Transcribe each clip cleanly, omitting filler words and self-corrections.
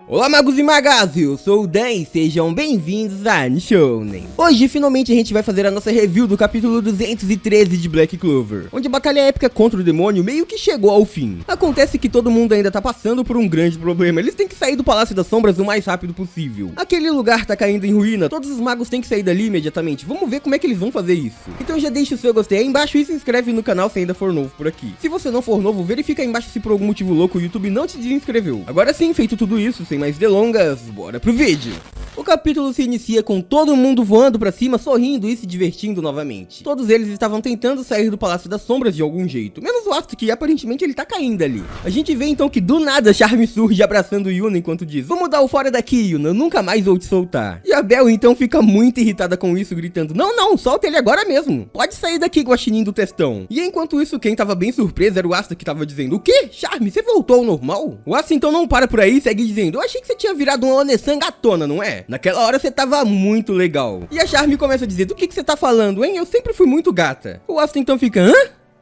Olá magos e magas, eu sou o Dan e sejam bem-vindos a Nishounen. Hoje finalmente a gente vai fazer a nossa review do capítulo 213 de Black Clover, onde a batalha épica contra o demônio meio que chegou ao fim. Acontece que todo mundo ainda tá passando por um grande problema, eles têm que sair do Palácio das Sombras o mais rápido possível. Aquele lugar tá caindo em ruína, todos os magos têm que sair dali imediatamente, vamos ver como é que eles vão fazer isso. Então já deixa o seu gostei aí embaixo e se inscreve no canal se ainda for novo por aqui. Se você não for novo, verifica aí embaixo se por algum motivo louco o YouTube não te desinscreveu. Agora sim, feito tudo isso, sem mais delongas, bora pro vídeo. O capítulo se inicia com todo mundo voando pra cima, sorrindo e se divertindo novamente. Todos eles estavam tentando sair do Palácio das Sombras de algum jeito, menos o Asta, que aparentemente ele tá caindo ali. A gente vê então que do nada Charme surge abraçando Yuna enquanto diz: "Vamos dar o fora daqui, Yuna, eu nunca mais vou te soltar." E a Bel então fica muito irritada com isso, gritando: Não, solta ele agora mesmo. Pode sair daqui, guaxinim do textão." E enquanto isso, quem tava bem surpreso era o Asta, que tava dizendo: "O quê? Charme, você voltou ao normal?" O Asta então não para por aí e segue dizendo: "Eu achei que você tinha virado uma Onessan gatona, não é? Naquela hora você tava muito legal." E a Charme começa a dizer: "Do que você tá falando, hein? Eu sempre fui muito gata." O Asta então fica: "Hã?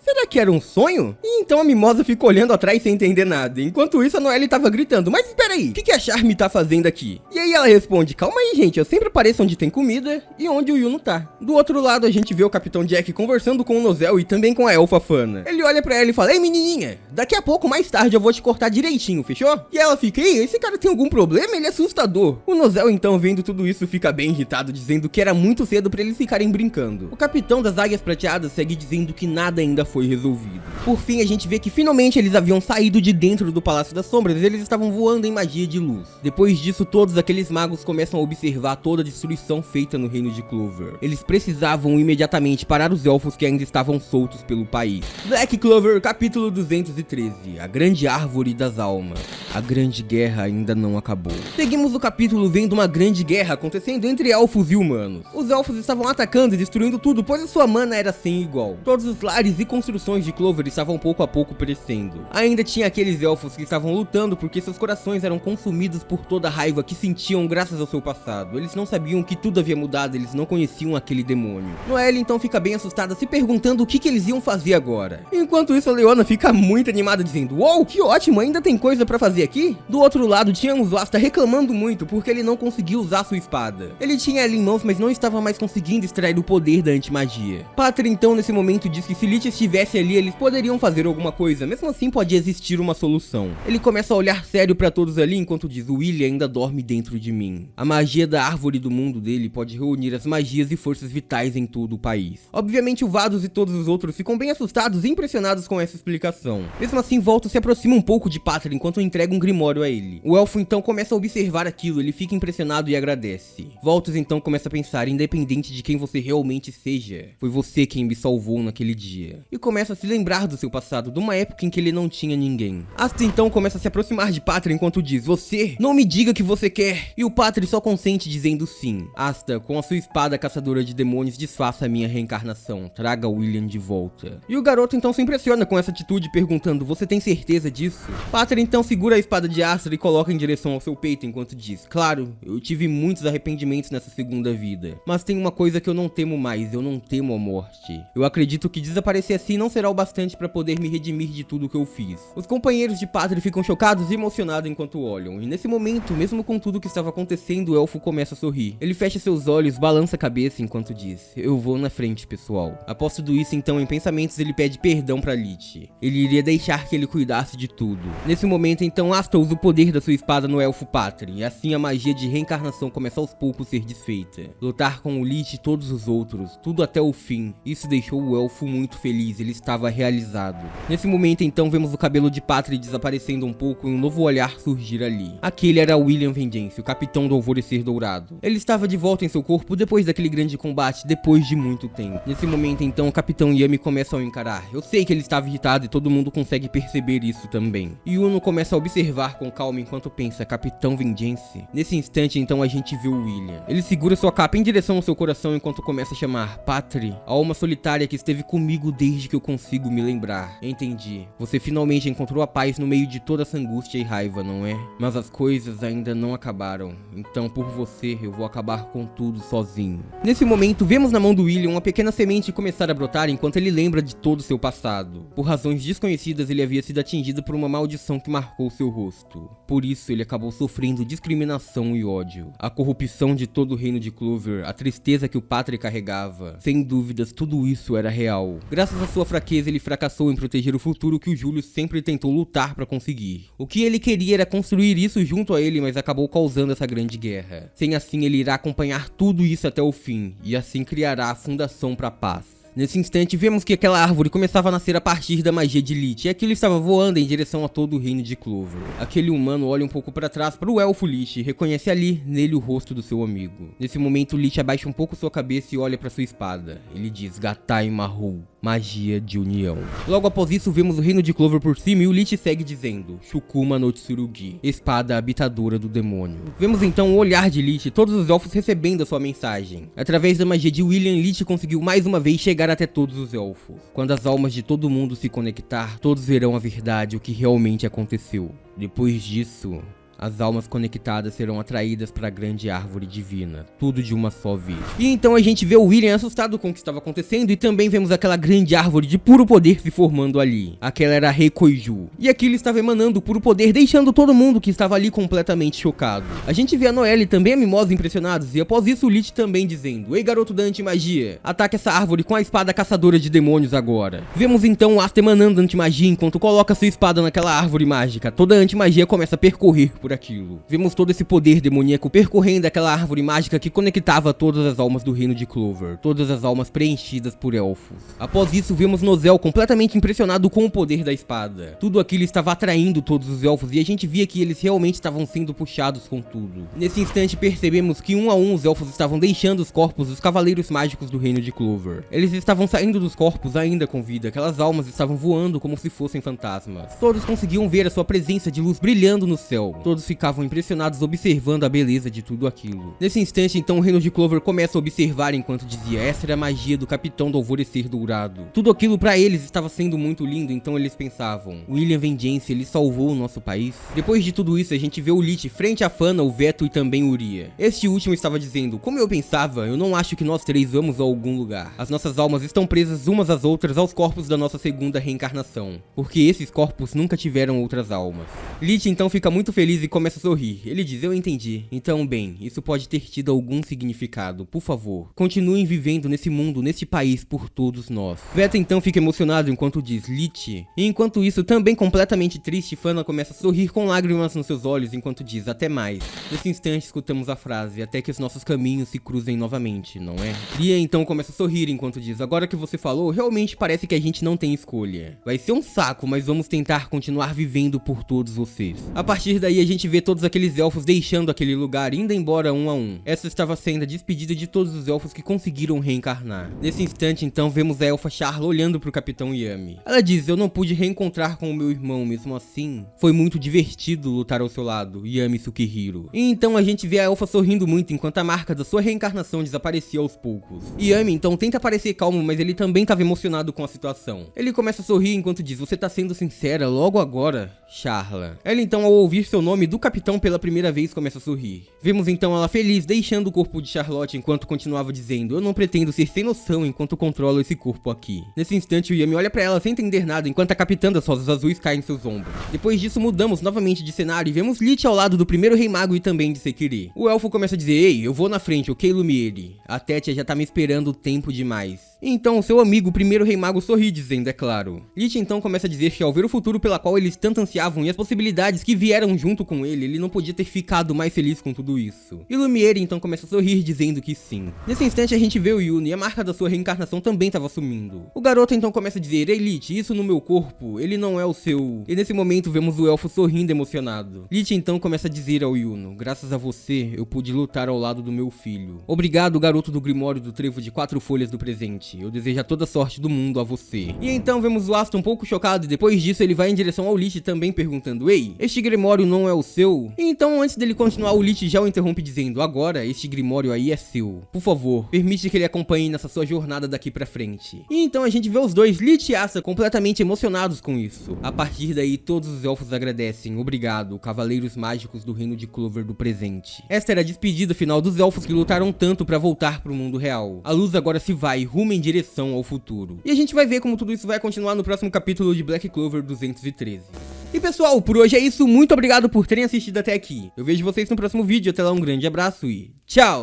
Será que era um sonho?" E então a Mimosa fica olhando atrás sem entender nada. Enquanto isso, a Noelle tava gritando: "Mas espera aí, o que a Charme tá fazendo aqui?" E aí ela responde: "Calma aí, gente, eu sempre apareço onde tem comida e onde o Yuno tá." Do outro lado, a gente vê o Capitão Jack conversando com o Nozel e também com a Elfa Fana. Ele olha pra ela e fala: "Ei, menininha, daqui a pouco, mais tarde, eu vou te cortar direitinho, fechou?" E ela fica: "Ei, esse cara tem algum problema? Ele é assustador." O Nozel, então, vendo tudo isso, fica bem irritado, dizendo que era muito cedo pra eles ficarem brincando. O Capitão das Águias Prateadas segue dizendo que nada ainda foi resolvido. Por fim, a gente vê que finalmente eles haviam saído de dentro do Palácio das Sombras e eles estavam voando em magia de luz. Depois disso, todos aqueles magos começam a observar toda a destruição feita no reino de Clover. Eles precisavam imediatamente parar os elfos que ainda estavam soltos pelo país. Black Clover, capítulo 213, a grande árvore das almas. A grande guerra ainda não acabou. Seguimos o capítulo vendo uma grande guerra acontecendo entre elfos e humanos. Os elfos estavam atacando e destruindo tudo, pois a sua mana era sem igual. Todos os lares e construções de Clover estavam pouco a pouco perecendo. Ainda tinha aqueles elfos que estavam lutando porque seus corações eram consumidos por toda a raiva que sentiam graças ao seu passado. Eles não sabiam que tudo havia mudado, eles não conheciam aquele demônio. Noelle então fica bem assustada, se perguntando o que eles iam fazer agora. Enquanto isso, a Leona fica muito animada, dizendo: "Uou, que ótimo, ainda tem coisa pra fazer aqui?" Do outro lado, tínhamos o Asta reclamando muito porque ele não conseguiu usar sua espada. Ele tinha ela em mãos, mas não estava mais conseguindo extrair o poder da antimagia. Pátria então nesse momento diz que se Lich estivesse ali, eles poderiam fazer alguma coisa, mesmo assim pode existir uma solução. Ele começa a olhar sério pra todos ali enquanto diz: "O William ainda dorme dentro de mim. A magia da árvore do mundo dele pode reunir as magias e forças vitais em todo o país." Obviamente o Vados e todos os outros ficam bem assustados e impressionados com essa explicação. Mesmo assim, Volto se aproxima um pouco de Pátria enquanto entrega um grimório a ele. O elfo então começa a observar aquilo, ele fica impressionado e agradece. Voltos então começa a pensar: independente de quem você realmente seja, foi você quem me salvou naquele dia. E começa a se lembrar do seu passado, de uma época em que ele não tinha ninguém. Asta então começa a se aproximar de Pátria enquanto diz: "Você, não me diga que você quer." E o Pátria só consente dizendo sim. Asta, com a sua espada caçadora de demônios, desfaça a minha reencarnação, traga William de volta. E o garoto então se impressiona com essa atitude, perguntando: "Você tem certeza disso?" Pátria então segura a espada de Asta e coloca em direção ao seu peito enquanto diz: "Claro, eu tive muitos arrependimentos nessa segunda vida, mas tem uma coisa que eu não temo mais, eu não temo a morte. Eu acredito que desaparecer assim não será o bastante pra poder me redimir de tudo que eu fiz." Os companheiros de Pátria ficam chocados e emocionados enquanto olham, e nesse momento, mesmo com tudo que estava acontecendo, o elfo começa a sorrir. Ele fecha seus olhos, balança a cabeça enquanto diz: "Eu vou na frente, pessoal." Após tudo isso, então, em pensamentos, ele pede perdão pra Lich. Ele iria deixar que ele cuidasse de tudo. Nesse momento, então, Asta usa o poder da sua espada no elfo Pátria, e assim a magia de reencarnação começa aos poucos a ser desfeita. Lutar com o Lich e todos os outros, tudo até o fim, isso deixou o elfo muito feliz, ele estava realizado. Nesse momento então vemos o cabelo de Pátria desaparecendo um pouco e um novo olhar surgir ali. Aquele era William Vengeance, o capitão do Alvorecer Dourado. Ele estava de volta em seu corpo depois daquele grande combate, depois de muito tempo. Nesse momento então o capitão Yami começa a o encarar. Eu sei que ele estava irritado e todo mundo consegue perceber isso também. Yuno começa a observar com calma enquanto pensa: "Capitão Vengeance?" Nesse instante então a gente vê o William. Ele segura sua capa em direção ao seu coração enquanto começa a chamar: "Pátria, a alma solitária que esteve comigo desde que eu consigo me lembrar. Entendi. Você finalmente encontrou a paz no meio de toda essa angústia e raiva, não é? Mas as coisas ainda não acabaram. Então, por você, eu vou acabar com tudo sozinho. Nesse momento, vemos na mão do William uma pequena semente começar a brotar enquanto ele lembra de todo o seu passado. Por razões desconhecidas, ele havia sido atingido por uma maldição que marcou seu rosto. Por isso, ele acabou sofrendo discriminação e ódio. A corrupção de todo o reino de Clover, a tristeza que o Patrick carregava. Sem dúvidas, tudo isso era real. Graças à sua fraqueza, ele fracassou em proteger o futuro que o Julius sempre tentou lutar para conseguir. O que ele queria era construir isso junto a ele, mas acabou causando essa grande guerra. Sem assim, ele irá acompanhar tudo isso até o fim, e assim criará a fundação para a paz. Nesse instante, vemos que aquela árvore começava a nascer a partir da magia de Lich, e aquilo estava voando em direção a todo o reino de Clover. Aquele humano olha um pouco para trás para o elfo Lich e reconhece ali, nele, o rosto do seu amigo. Nesse momento, Lich abaixa um pouco sua cabeça e olha para sua espada. Ele diz, Gatai Mahu, magia de união. Logo após isso, vemos o reino de Clover por cima e o Lich segue dizendo, Shukuma no Tsurugi, espada habitadora do demônio. Vemos então o olhar de Lich, todos os elfos recebendo a sua mensagem. Através da magia de William, Lich conseguiu mais uma vez chegar até todos os elfos. Quando as almas de todo mundo se conectar, todos verão a verdade, o que realmente aconteceu. Depois disso, as almas conectadas serão atraídas para a grande árvore divina, tudo de uma só vez. E então a gente vê o William assustado com o que estava acontecendo e também vemos aquela grande árvore de puro poder se formando ali. Aquela era a Rei Koiju. E aquilo estava emanando puro poder, deixando todo mundo que estava ali completamente chocado. A gente vê a Noelle e também a Mimosa impressionados e após isso o Lich também dizendo, Ei garoto da antimagia, ataque essa árvore com a espada caçadora de demônios agora. Vemos então o Asta emanando antimagia enquanto coloca sua espada naquela árvore mágica. Toda a antimagia começa a percorrer por aquilo. Vemos todo esse poder demoníaco percorrendo aquela árvore mágica que conectava todas as almas do reino de Clover, todas as almas preenchidas por elfos. Após isso, vemos Nozel completamente impressionado com o poder da espada. Tudo aquilo estava atraindo todos os elfos e a gente via que eles realmente estavam sendo puxados com tudo. Nesse instante, percebemos que um a um os elfos estavam deixando os corpos dos cavaleiros mágicos do reino de Clover. Eles estavam saindo dos corpos ainda com vida, aquelas almas estavam voando como se fossem fantasmas. Todos conseguiam ver a sua presença de luz brilhando no céu. Todos ficavam impressionados observando a beleza de tudo aquilo. Nesse instante, então, o reino de Clover começa a observar enquanto dizia, essa era a magia do capitão do alvorecer dourado. Tudo aquilo pra eles estava sendo muito lindo, então eles pensavam, William Vengeance, ele salvou o nosso país? Depois de tudo isso, a gente vê o Lich frente a Fana, o Veto e também o Uria. Este último estava dizendo, como eu pensava, eu não acho que nós três vamos a algum lugar. As nossas almas estão presas umas às outras aos corpos da nossa segunda reencarnação, porque esses corpos nunca tiveram outras almas. Lich então fica muito feliz e começa a sorrir. Ele diz, eu entendi. Então, bem, isso pode ter tido algum significado. Por favor, continuem vivendo nesse mundo, neste país, por todos nós. Veto então fica emocionado enquanto diz, Lich. E enquanto isso, também completamente triste, Fana começa a sorrir com lágrimas nos seus olhos enquanto diz, até mais. Nesse instante, escutamos a frase, até que os nossos caminhos se cruzem novamente, não é? Lia então começa a sorrir enquanto diz, agora que você falou, realmente parece que a gente não tem escolha. Vai ser um saco, mas vamos tentar continuar vivendo por todos vocês. A partir daí, a gente vê todos aqueles elfos deixando aquele lugar, indo embora um a um. Essa estava sendo a despedida de todos os elfos que conseguiram reencarnar. Nesse instante, então, vemos a elfa Charla olhando pro Capitão Yami. Ela diz, eu não pude reencontrar com o meu irmão, mesmo assim. Foi muito divertido lutar ao seu lado, Yami Tsukihiro. E então a gente vê a elfa sorrindo muito enquanto a marca da sua reencarnação desaparecia aos poucos. Yami então tenta parecer calmo, mas ele também estava emocionado com a situação. Ele começa a sorrir enquanto diz, você tá sendo sincera logo agora, Charla. Ela então, ao ouvir seu nome do capitão pela primeira vez, começa a sorrir. Vemos então ela feliz deixando o corpo de Charlotte enquanto continuava dizendo, eu não pretendo ser sem noção enquanto controlo esse corpo aqui. Nesse instante o Yami olha pra ela sem entender nada enquanto a capitã das Rosas Azuis cai em seus ombros. Depois disso mudamos novamente de cenário e vemos Lich ao lado do primeiro Rei Mago e também de Sekiri. O elfo começa a dizer, ei, eu vou na frente, ok Lumiere? A Tétia já tá me esperando tempo demais. Então o seu amigo, o primeiro Rei Mago, sorri dizendo, é claro. Lich então começa a dizer que ao ver o futuro pela qual eles tanto ansiavam e as possibilidades que vieram junto com ele não podia ter ficado mais feliz com tudo isso. E Lumiere então começa a sorrir dizendo que sim. Nesse instante a gente vê o Yuna e a marca da sua reencarnação também estava sumindo. O garoto então começa a dizer, ei Lich, isso no meu corpo, ele não é o seu... E nesse momento vemos o elfo sorrindo emocionado. Lich então começa a dizer ao Yuno, graças a você eu pude lutar ao lado do meu filho. Obrigado garoto do Grimório do Trevo de 4 folhas do presente. frente. Eu desejo toda a sorte do mundo a você. E então vemos o Asta um pouco chocado e depois disso ele vai em direção ao Lich também perguntando: ei, este Grimório não é o seu? E então antes dele continuar, o Lich já o interrompe dizendo: agora este Grimório aí é seu. Por favor, permite que ele acompanhe nessa sua jornada daqui pra frente. E então a gente vê os dois, Lich e Asta, completamente emocionados com isso. A partir daí todos os elfos agradecem. Obrigado, Cavaleiros Mágicos do Reino de Clover do presente. Esta era a despedida final dos elfos que lutaram tanto pra voltar pro mundo real. A luz agora se vai rumo em direção ao futuro. E a gente vai ver como tudo isso vai continuar no próximo capítulo de Black Clover 213. E pessoal, por hoje é isso. Muito obrigado por terem assistido até aqui. Eu vejo vocês no próximo vídeo. Até lá, um grande abraço e tchau!